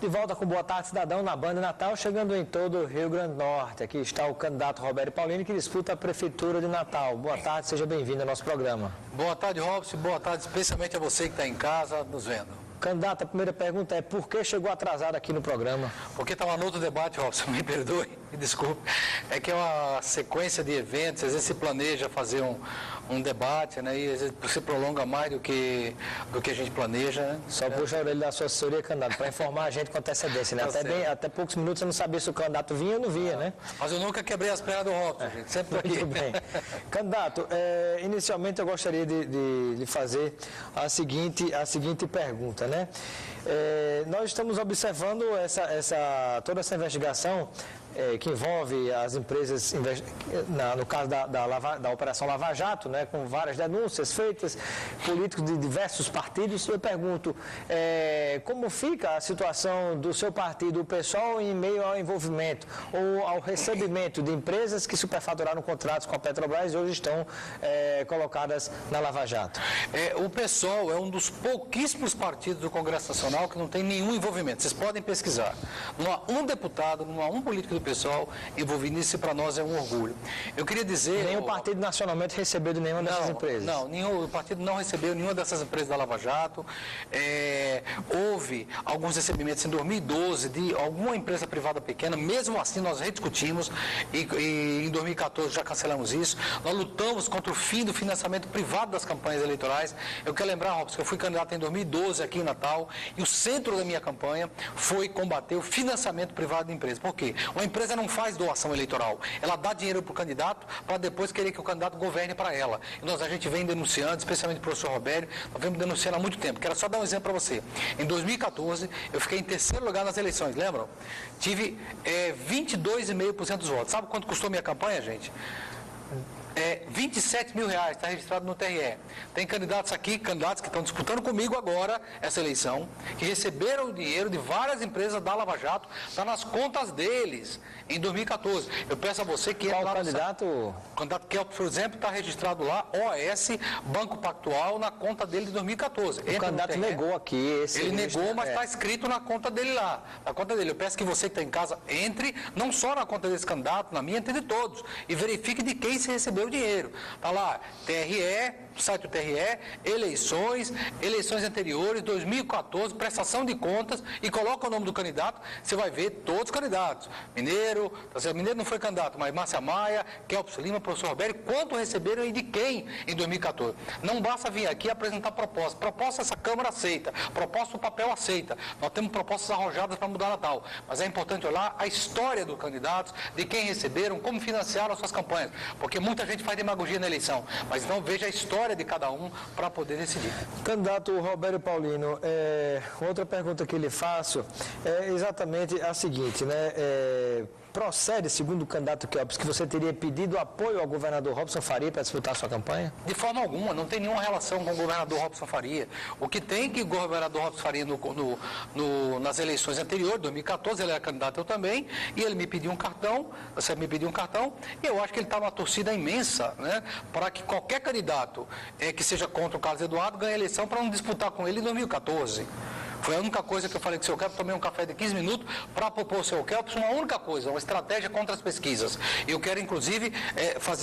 De volta com Boa Tarde Cidadão na Banda Natal, chegando em todo o Rio Grande do Norte. Aqui está o candidato Roberto Paulino, que disputa a Prefeitura de Natal. Boa tarde, seja bem-vindo ao nosso programa. Boa tarde, Robson. Boa tarde especialmente a você que está em casa nos vendo. Candidato, a primeira pergunta é por que chegou atrasado aqui no programa? Porque estava no outro debate, Robson, me perdoe, me desculpe. É que é uma sequência de eventos, às vezes se planeja fazer um debate, né? E às vezes se prolonga mais do que a gente planeja, né? Só puxa a orelha da sua assessoria, candidato, para informar a gente com antecedência, né? Até poucos minutos eu não sabia se o candidato vinha ou não vinha, né? Mas eu nunca quebrei as pernas do Robson, gente, sempre aqui. Muito bem. Candidato, inicialmente eu gostaria de fazer a seguinte pergunta, né? Nós estamos observando toda essa investigação que envolve as empresas, no caso da Operação Lava Jato, né, com várias denúncias feitas, políticos de diversos partidos. Eu pergunto, como fica a situação do seu partido, o PSOL, em meio ao envolvimento ou ao recebimento de empresas que superfaturaram contratos com a Petrobras e hoje estão colocadas na Lava Jato? O PSOL é um dos pouquíssimos partidos do Congresso Nacional que não tem nenhum envolvimento. Vocês podem pesquisar. Não há um deputado, não há um político do PSOL envolvido nisso, e para nós é um orgulho. Eu queria dizer... Nenhum partido nacionalmente recebeu de nenhuma dessas empresas? Não, o partido não recebeu nenhuma dessas empresas da Lava Jato. Houve alguns recebimentos em 2012 de alguma empresa privada pequena, mesmo assim nós rediscutimos e em 2014 já cancelamos isso. Nós lutamos contra o fim do financiamento privado das campanhas eleitorais. Eu quero lembrar, Robson, que eu fui candidato em 2012 aqui em Natal e o centro da minha campanha foi combater o financiamento privado de empresas. Por quê? Uma empresa não faz doação eleitoral. Ela dá dinheiro para o candidato para depois querer que o candidato governe para ela. E a gente vem denunciando, especialmente o professor Roberto, nós vemos denunciando há muito tempo. Quero só dar um exemplo para você. Em 2014, eu fiquei em terceiro lugar nas eleições, lembram? Tive 22,5% dos votos. Sabe quanto custou minha campanha, gente? 27 mil reais, está registrado no TRE. Tem candidatos aqui, candidatos que estão disputando comigo agora essa eleição, que receberam o dinheiro de várias empresas da Lava Jato, está nas contas deles, em 2014. Eu peço a você que... Qual candidato? O candidato Kelps, por exemplo, está registrado lá, OAS, Banco Pactual, na conta dele de 2014. O candidato negou aqui esse... Ele negou, mas está escrito na conta dele lá, na conta dele. Eu peço que você que está em casa entre, não só na conta desse candidato, na minha, entre de todos, e verifique de quem se recebeu o dinheiro. Está lá, TRE, site do TRE, eleições anteriores, 2014, prestação de contas, e coloca o nome do candidato, você vai ver todos os candidatos. Mineiro não foi candidato, mas Márcia Maia, Kelps Lima, professor Roberto, quanto receberam e de quem em 2014. Não basta vir aqui apresentar propostas. Proposta essa Câmara aceita, proposta o papel aceita. Nós temos propostas arrojadas para mudar Natal, mas é importante olhar a história dos candidatos, de quem receberam, como financiaram as suas campanhas, porque muita gente faz demagogia na eleição, mas não veja a história de cada um para poder decidir. Candidato Roberto Paulino, outra pergunta que lhe faço é exatamente a seguinte, né? Procede, segundo o candidato Kelps, que você teria pedido apoio ao governador Robson Faria para disputar a sua campanha? De forma alguma, não tem nenhuma relação com o governador Robson Faria. O que tem que o governador Robson Faria nas eleições anteriores, 2014, ele era candidato, eu também, e ele me pediu um cartão, você me pediu um cartão, e eu acho que ele está numa torcida imensa, né, para que qualquer candidato que seja contra o Carlos Eduardo ganhe a eleição para não disputar com ele em 2014. Foi a única coisa que eu falei com o seu Kelps, tomei um café de 15 minutos para propor ao seu Kelps uma única coisa, uma estratégia contra as pesquisas. Eu quero, inclusive,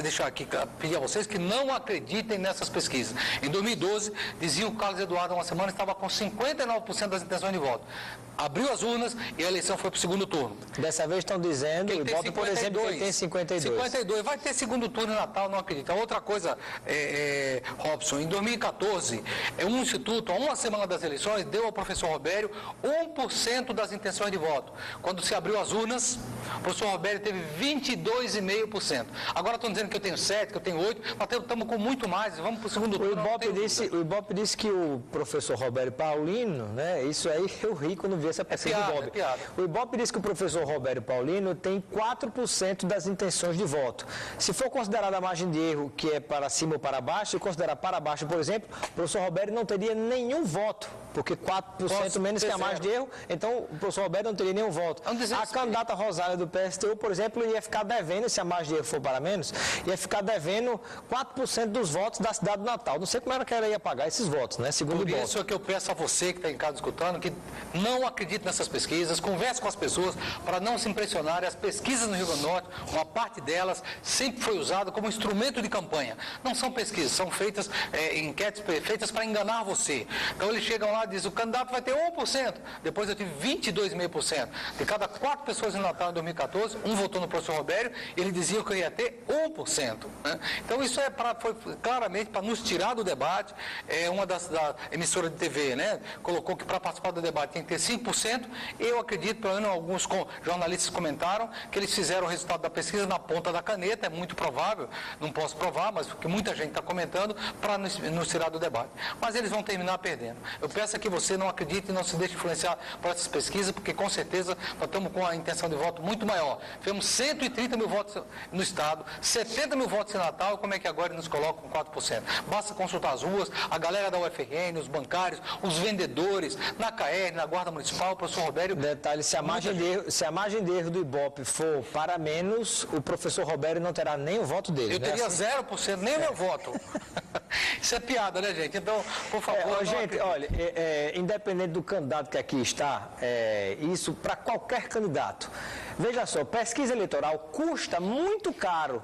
deixar aqui, pedir a vocês que não acreditem nessas pesquisas. Em 2012, dizia o Carlos Eduardo, há uma semana, estava com 59% das intenções de voto. Abriu as urnas e a eleição foi para o segundo turno. Dessa vez estão dizendo, o Ibope, por exemplo, que ele tem 52. 52. Vai ter segundo turno em Natal, não acredito. Outra coisa, Robson, em 2014, um instituto, há uma semana das eleições, deu ao professor Roberto 1% das intenções de voto. Quando se abriu as urnas, o professor Roberto teve 22,5%. Agora estão dizendo que eu tenho 7, que eu tenho 8, nós estamos com muito mais, vamos para o segundo turno. O Ibope disse que o professor Roberto Paulino, né, isso aí eu ri quando vi essa pesquisa do Ibope. O Ibope disse que o professor Roberto Paulino tem 4% das intenções de voto. Se for considerada a margem de erro, que é para cima ou para baixo, se considerar para baixo, por exemplo, o professor Roberto não teria nenhum voto, porque 4% Posso menos que a ter margem de zero. erro, então o professor Roberto não teria nenhum voto. Vamos dizer A isso. candidata Rosália do PSTU, por exemplo, ia ficar devendo, se a margem de erro for para menos, ia ficar devendo 4% dos votos da cidade do Natal. Não sei como ela ia pagar esses votos, né? Segundo Por o isso é que eu peço a você que está em casa escutando, que não acredite nessas pesquisas, converse com as pessoas para não se impressionarem. As pesquisas no Rio Grande do Norte, uma parte delas sempre foi usada como instrumento de campanha. Não são pesquisas, são feitas enquetes feitas para enganar você. Então eles chegam lá e dizem, o candidato vai ter 1%, depois eu tive 22,5%. De cada 4 pessoas em Natal em 2014, um votou no professor Robério, ele dizia que eu ia ter 1%. Né? Então isso foi claramente para nos tirar do debate. Uma da emissora de TV, né, colocou que para participar do debate tem que ter 5%. Eu acredito, pelo menos alguns jornalistas comentaram, que eles fizeram o resultado da pesquisa na ponta da caneta, é muito provável, não posso provar, mas porque muita gente está comentando, para nos tirar do debate. Mas eles vão terminar perdendo. Eu peço que você não acredite e não se deixe influenciar por essas pesquisas, porque com certeza nós estamos com a intenção de voto muito maior. Tivemos 130 mil votos no Estado, 70 mil votos em Natal, como é que agora nos colocam com 4%? Basta consultar as ruas, a galera da UFRN, os bancários, os vendedores, na KR, na Guarda Municipal, o professor Robério... Detalhe, se a margem de erro do Ibope for para menos, o professor Robério não terá nem o voto dele. Eu teria 0%, nem o meu voto. Isso é piada, né, gente? Então, por favor... gente, olha, independente do candidato que aqui está, isso para qualquer candidato. Veja só, pesquisa eleitoral custa muito caro.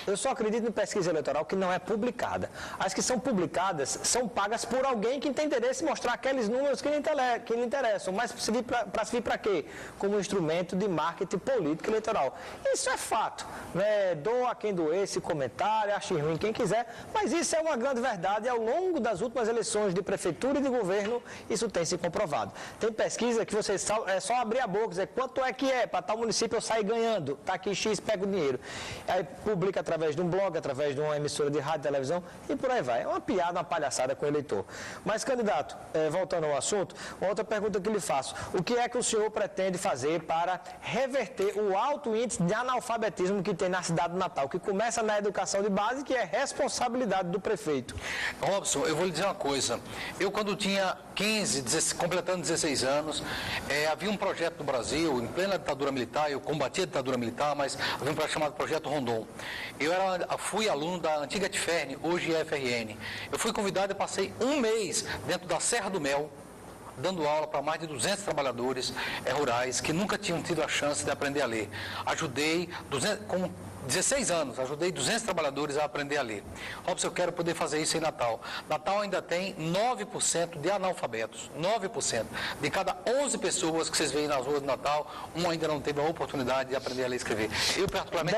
Eu só acredito em pesquisa eleitoral que não é publicada. As que são publicadas são pagas por alguém que tem interesse em mostrar aqueles números que lhe interessam. Mas para servir para quê? Como instrumento de marketing político eleitoral. Isso é fato. Né? Doa a quem doer esse comentário, ache ruim quem quiser, mas isso é uma grande verdade. Ao longo das últimas eleições de prefeitura e de governo, isso tem se comprovado. Tem pesquisa que você é só abrir a boca e dizer quanto é que é para tal município eu sair ganhando. Está aqui X, pega o dinheiro. Aí publica através de um blog, através de uma emissora de rádio e televisão e por aí vai. É uma piada, uma palhaçada com o eleitor. Mas, candidato, voltando ao assunto, outra pergunta que lhe faço. O que é que o senhor pretende fazer para reverter o alto índice de analfabetismo que tem na cidade do Natal, que começa na educação de base, que é responsabilidade do prefeito? Robson, eu vou lhe dizer uma coisa. Eu, quando tinha completando 16 anos, havia um projeto no Brasil, em plena ditadura militar, eu combati a ditadura militar, mas havia um projeto chamado Projeto Rondon. Eu fui aluno da antiga TFRN, hoje é FRN. Eu fui convidado e passei um mês dentro da Serra do Mel, dando aula para mais de 200 trabalhadores rurais que nunca tinham tido a chance de aprender a ler. Ajudei, com 16 anos, ajudei 200 trabalhadores a aprender a ler. Robson, eu quero poder fazer isso em Natal. Natal ainda tem 9% de analfabetos. 9%. De cada 11 pessoas que vocês veem nas ruas de Natal, um ainda não teve a oportunidade de aprender a ler e escrever. Eu, particularmente,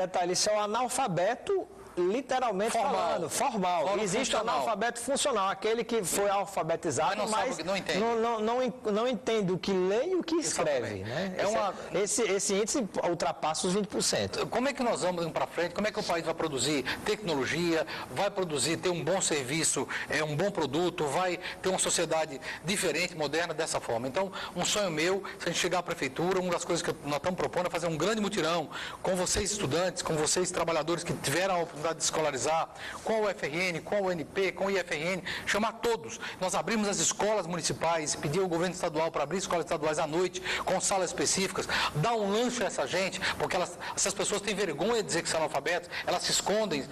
Detalhe, isso é um analfabeto literalmente falando, formal. Existe o analfabeto funcional, aquele que foi alfabetizado, mas não entende o que lê e o que escreve. Né? Esse índice ultrapassa os 20%. Como é que nós vamos para frente? Como é que o país vai produzir tecnologia, vai ter um bom serviço, um bom produto, vai ter uma sociedade diferente, moderna dessa forma? Então, um sonho meu, se a gente chegar à prefeitura, uma das coisas que nós estamos propondo é fazer um grande mutirão com vocês estudantes, com vocês trabalhadores que tiveram a oportunidade de escolarizar, com a UFRN, com a UNP, com o IFRN, chamar todos. Nós abrimos as escolas municipais, pedir ao governo estadual para abrir escolas estaduais à noite, com salas específicas, dar um lanche a essa gente, porque essas pessoas têm vergonha de dizer que são analfabetos, elas se escondem,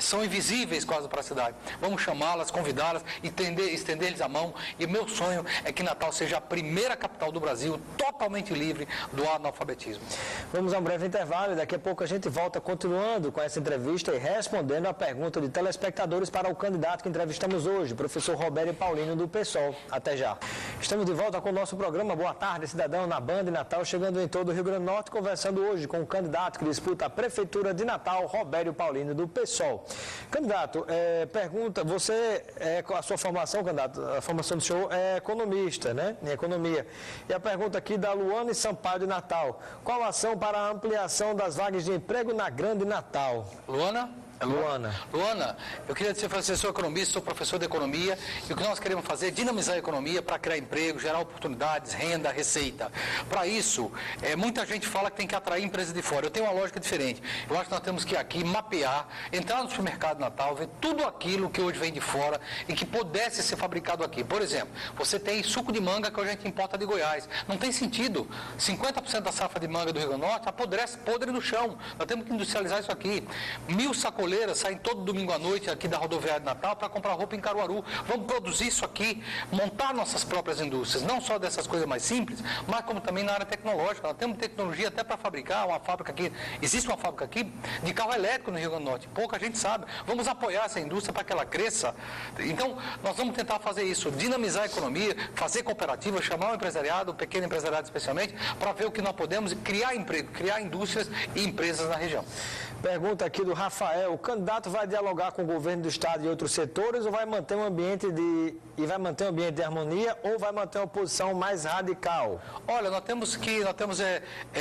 são invisíveis quase para a cidade. Vamos chamá-las, convidá-las, estender-lhes a mão, e meu sonho é que Natal seja a primeira capital do Brasil totalmente livre do analfabetismo. Vamos a um breve intervalo e daqui a pouco a gente volta continuando com essa entrevista e respondendo a pergunta de telespectadores para o candidato que entrevistamos hoje, professor Robério Paulino do PSOL. Até já. Estamos de volta com o nosso programa Boa Tarde, Cidadão, na Band de Natal, chegando em todo o Rio Grande do Norte, conversando hoje com o candidato que disputa a Prefeitura de Natal, Robério Paulino do PSOL. Candidato, pergunta, a sua formação, candidato, a formação do senhor é economista, né? Em economia. E a pergunta aqui da Luane Sampaio de Natal. Qual a ação para a ampliação das vagas de emprego na Grande Natal? Luana? É Luana, eu queria dizer para você, sou economista, sou professor de economia, e o que nós queremos fazer é dinamizar a economia para criar emprego, gerar oportunidades, renda, receita. Para isso, muita gente fala que tem que atrair empresas de fora. Eu tenho uma lógica diferente. Eu acho que nós temos que aqui mapear, entrar no supermercado Natal, ver tudo aquilo que hoje vem de fora e que pudesse ser fabricado aqui. Por exemplo, você tem suco de manga que hoje a gente importa de Goiás. Não tem sentido. 50% da safra de manga do Rio Grande do Norte apodrece podre no chão. Nós temos que industrializar isso aqui. 1000 sacoleiras saem todo domingo à noite aqui da rodoviária de Natal para comprar roupa em Caruaru. Vamos produzir isso aqui, montar nossas próprias indústrias, não só dessas coisas mais simples, mas como também na área tecnológica. Nós temos tecnologia até para fabricar uma fábrica aqui. Existe uma fábrica aqui de carro elétrico no Rio Grande do Norte. Pouca gente sabe. Vamos apoiar essa indústria para que ela cresça. Então, nós vamos tentar fazer isso, dinamizar a economia, fazer cooperativa, chamar o empresariado, o pequeno empresariado especialmente, para ver o que nós podemos e criar emprego, criar indústrias e empresas na região. Pergunta aqui do Rafael: o candidato vai dialogar com o governo do estado e outros setores ou vai manter um ambiente de harmonia ou vai manter uma posição mais radical? Olha, nós temos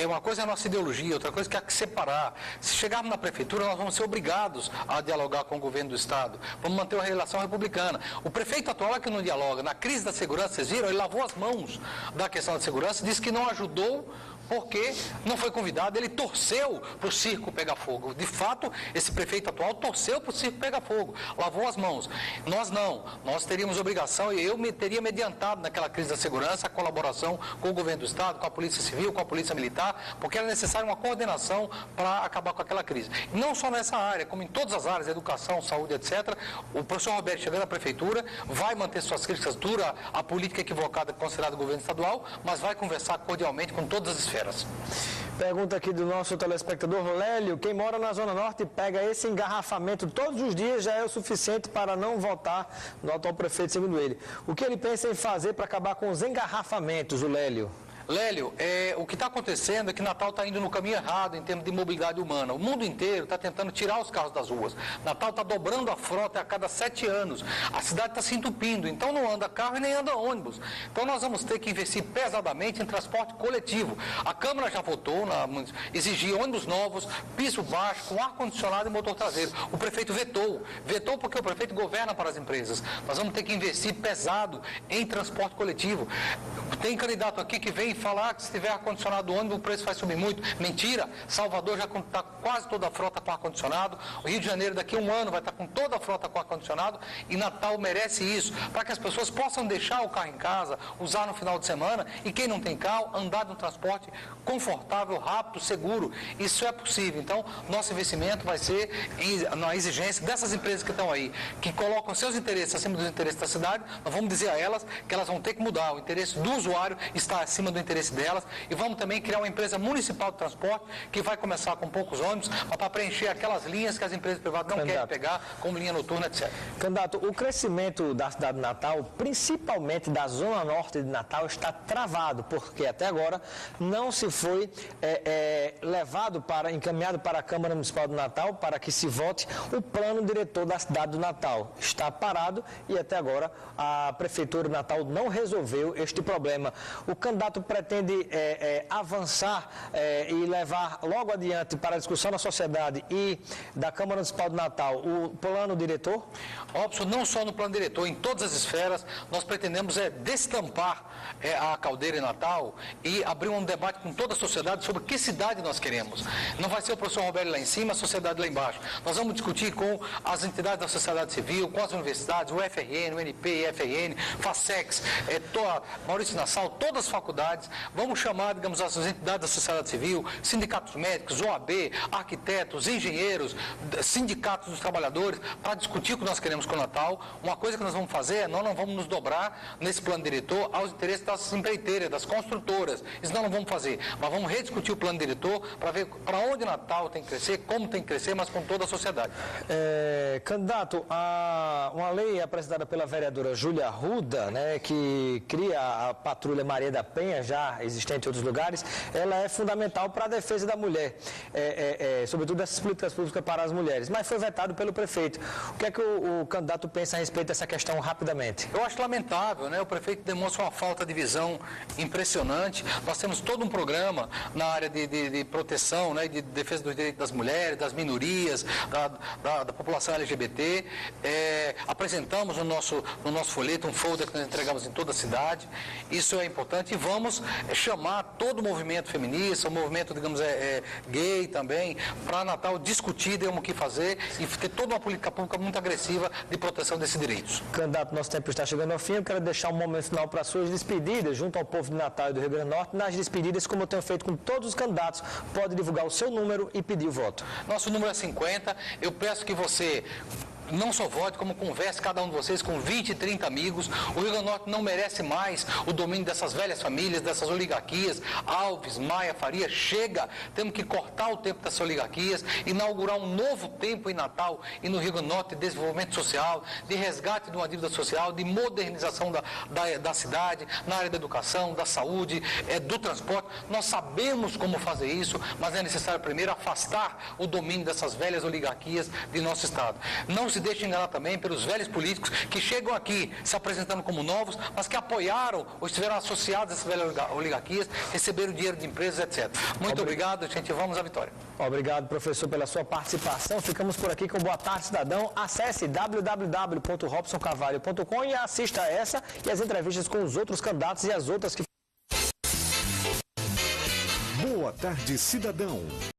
uma coisa é a nossa ideologia, outra coisa que há que separar. Se chegarmos na prefeitura, nós vamos ser obrigados a dialogar com o governo do estado. Vamos manter uma relação republicana. O prefeito atual é que não dialoga. Na crise da segurança, vocês viram, ele lavou as mãos da questão da segurança, disse que não ajudou porque não foi convidado, ele torceu para o circo pegar fogo. De fato, esse prefeito atual torceu para o circo pegar fogo, lavou as mãos. Nós não, nós teríamos obrigação, e eu teria mediantado naquela crise da segurança a colaboração com o governo do estado, com a polícia civil, com a polícia militar, porque era necessária uma coordenação para acabar com aquela crise. E não só nessa área, como em todas as áreas, educação, saúde, etc. O professor Roberto, chegando à prefeitura, vai manter suas críticas duras à política equivocada considerada do governo estadual, mas vai conversar cordialmente com todas as esferas. Pergunta aqui do nosso telespectador Lélio: quem mora na Zona Norte pega esse engarrafamento todos os dias, já é o suficiente para não votar no atual prefeito, segundo ele. O que ele pensa em fazer para acabar com os engarrafamentos, o Lélio? Lélio, o que está acontecendo é que Natal está indo no caminho errado em termos de mobilidade humana. O mundo inteiro está tentando tirar os carros das ruas. Natal está dobrando a frota a cada 7 anos. A cidade está se entupindo, então não anda carro e nem anda ônibus. Então nós vamos ter que investir pesadamente em transporte coletivo. A Câmara já votou, exigir ônibus novos, piso baixo, com ar-condicionado e motor traseiro. O prefeito vetou porque o prefeito governa para as empresas. Nós vamos ter que investir pesado em transporte coletivo. Tem candidato aqui que vem falar que se tiver ar-condicionado do ônibus o preço vai subir muito. Mentira, Salvador já está quase toda a frota com ar-condicionado, o Rio de Janeiro daqui a um ano vai estar com toda a frota com ar-condicionado e Natal merece isso, para que as pessoas possam deixar o carro em casa, usar no final de semana e quem não tem carro, andar no transporte confortável, rápido, seguro. Isso é possível. Então, nosso investimento vai ser na exigência dessas empresas que estão aí, que colocam seus interesses acima dos interesses da cidade. Nós vamos dizer a elas que elas vão ter que mudar. O interesse do usuário está acima do interesse delas e vamos também criar uma empresa municipal de transporte que vai começar com poucos ônibus para preencher aquelas linhas que as empresas privadas não querem pegar, como linha noturna, etc. Candidato, o crescimento da cidade de Natal, principalmente da Zona Norte de Natal, está travado, porque até agora não se foi encaminhado para a Câmara Municipal de Natal para que se vote o plano diretor da cidade do Natal. Está parado e até agora a Prefeitura de Natal não resolveu este problema. O candidato pretende avançar e levar logo adiante para a discussão da sociedade e da Câmara Municipal de Natal o plano diretor? Óbvio, não só no plano diretor, em todas as esferas, nós pretendemos destampar a caldeira em Natal e abrir um debate com toda a sociedade sobre que cidade nós queremos. Não vai ser o professor Roberto lá em cima, a sociedade lá embaixo. Nós vamos discutir com as entidades da sociedade civil, com as universidades, o FRN, o NP, FRN, FASEX, Maurício Nassau, todas as faculdades. Vamos chamar, digamos, as entidades da sociedade civil, sindicatos médicos, OAB, arquitetos, engenheiros, sindicatos dos trabalhadores, para discutir o que nós queremos com o Natal. Uma coisa que nós vamos fazer nós não vamos nos dobrar nesse plano diretor aos interesses das empreiteiras, das construtoras. Isso nós não vamos fazer, mas vamos rediscutir o plano diretor para ver para onde o Natal tem que crescer, como tem que crescer, mas com toda a sociedade. Candidato, uma lei apresentada pela vereadora Júlia Arruda, né, que cria a Patrulha Maria da Penha, já existente em outros lugares, ela é fundamental para a defesa da mulher, sobretudo dessas políticas públicas para as mulheres, mas foi vetado pelo prefeito. O que é que o candidato pensa a respeito dessa questão rapidamente? Eu acho lamentável, né? O prefeito demonstra uma falta de visão impressionante. Nós temos todo um programa na área de proteção, né? De defesa dos direitos das mulheres, das minorias, da população LGBT. Apresentamos no nosso folheto um folder que nós entregamos em toda a cidade. Isso é importante e vamos chamar todo o movimento feminista, o movimento, digamos, gay também, para Natal discutir o que fazer e ter toda uma política pública muito agressiva de proteção desses direitos. Candidato, nosso tempo está chegando ao fim. Eu quero deixar um momento final para suas despedidas junto ao povo de Natal e do Rio Grande do Norte. Nas despedidas, como eu tenho feito com todos os candidatos, pode divulgar o seu número e pedir o voto. Nosso número é 50. Eu peço que você não só vote, como converse cada um de vocês com 20, 30 amigos. O Rio Grande do Norte não merece mais o domínio dessas velhas famílias, dessas oligarquias. Alves, Maia, Faria, chega. Temos que cortar o tempo dessas oligarquias, inaugurar um novo tempo em Natal e no Rio Grande do Norte de desenvolvimento social, de resgate de uma dívida social, de modernização da cidade, na área da educação, da saúde, do transporte. Nós sabemos como fazer isso, mas é necessário primeiro afastar o domínio dessas velhas oligarquias de nosso Estado. Não se deixe enganar também pelos velhos políticos que chegam aqui se apresentando como novos, mas que apoiaram ou estiveram associados a essas velhas oligarquias, receberam dinheiro de empresas, etc. Muito obrigado, gente. Vamos à vitória. Obrigado, professor, pela sua participação. Ficamos por aqui com Boa Tarde, Cidadão. Acesse www.robsoncarvalho.com e assista a essa e as entrevistas com os outros candidatos e as outras que... Boa Tarde, Cidadão.